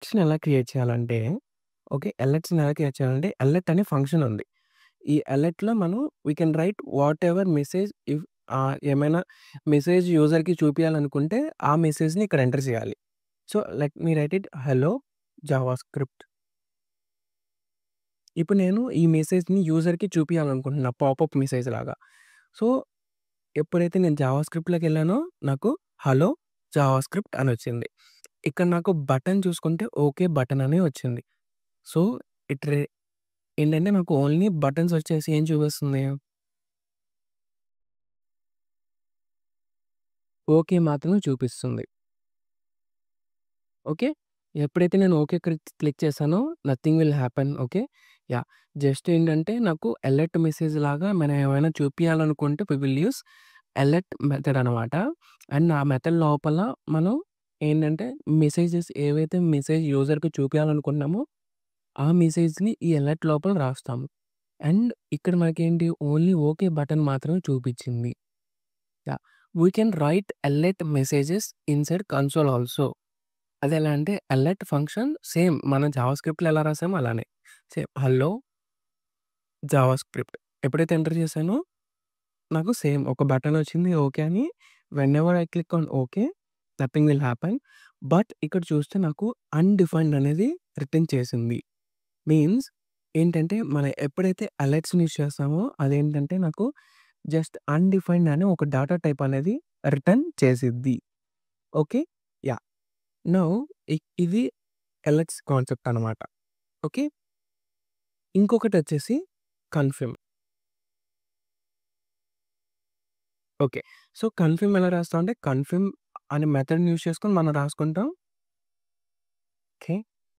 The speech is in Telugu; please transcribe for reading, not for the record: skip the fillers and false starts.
అలర్ట్స్‌ని ఎలా క్రియేట్ చేయాలంటే, ఓకే. అలర్ట్స్‌ని ఎలా క్రియేట్ చేయాలంటే, అలర్ట్ అనే ఫంక్షన్ ఉంది. ఈ అలర్ట్‌లో మనం we can write whatever message if ఏమైనా మెసేజ్ యూజర్‌కి చూపియాలనుకుంటే, ఆ మెసేజ్‌ని ఇక్కడ ఎంటర్ చేయాలి. So, let me write it hello JavaScript. ఇప్పుడు నేను ఈ మెసేజ్‌ని యూజర్‌కి చూపియాలనుకుంటున్నా పాపప్ మెసేజ్ లాగా. సో, ఎప్పుడైతే నేను జావాస్క్రిప్ట్‌లోకెళ్ళానో నాకు హలో జావాస్క్రిప్ట్ అనొచ్చింది. ఇక్కడ నాకు బటన్ చూసుకుంటే ఓకే బటన్ అని వచ్చింది. సో, ఇట్ రే ఏంటంటే నాకు ఓన్లీ బటన్స్ వచ్చేసి ఏం చూపిస్తుంది? ఓకే మాత్రమే చూపిస్తుంది. ఓకే. ఎప్పుడైతే నేను ఓకే క్లిక్ చేశానో nothing will happen. Okay. Yeah! Just ఏంటంటే నాకు అలర్ట్ మెసేజ్ లాగా మనం ఏమైనా చూపియాలనుకుంటే we will use alert method అనమాట. అండ్ ఆ మెథడ్ లోపల మనం ఏంటంటే మెసేజెస్ ఏవైతే మెసేజ్ యూజర్‌కి చూపియాలనుకుంటున్నామో ఆ మెసేజ్‌ని ఈ అలర్ట్ లోపల రాస్తాము. అండ్ ఇక్కడ మనకేంటి ఓన్లీ ఓకే బటన్ మాత్రమే చూపిచ్చింది. Yeah! We can write alert messages inside console also. అదెలా అంటే అలర్ట్ ఫంక్షన్ సేమ్ మనం జావాస్క్రిప్ట్‌లో ఎలా రాసామో అలానే. Same hello JavaScript. ఎప్పుడైతే ఎంటర్ చేశానో నాకు సేమ్ ఒక బటన్ వచ్చింది ఓకే అని. Whenever I click on okay nothing will happen. But ఇక్కడ చూస్తే నాకు అన్‌డిఫైన్డ్ అనేది రిటర్న్ చేసింది. మీన్స్ ఏంటంటే మనం ఎప్పుడైతే అలర్ట్స్‌ని యూజ్ చేస్తామో అదేంటంటే నాకు జస్ట్ అన్‌డిఫైన్డ్ అని ఒక డాటా టైప్ అనేది రిటర్న్ చేసిద్ది. ఓకే. యాహ్! నౌ ఇది అలర్ట్స్ కాన్సెప్ట్ అనమాట. ఓకే. ఇంకొకటొచ్చేసి కన్ఫర్మ్. ఓకే. సో, కన్ఫర్మ్ ఎలా రాస్తాం అంటే కన్ఫర్మ్ అనే మెథడ్‌ని యూజ్ చేసుకొని మనం రాసుకుంటాం. ఓకే.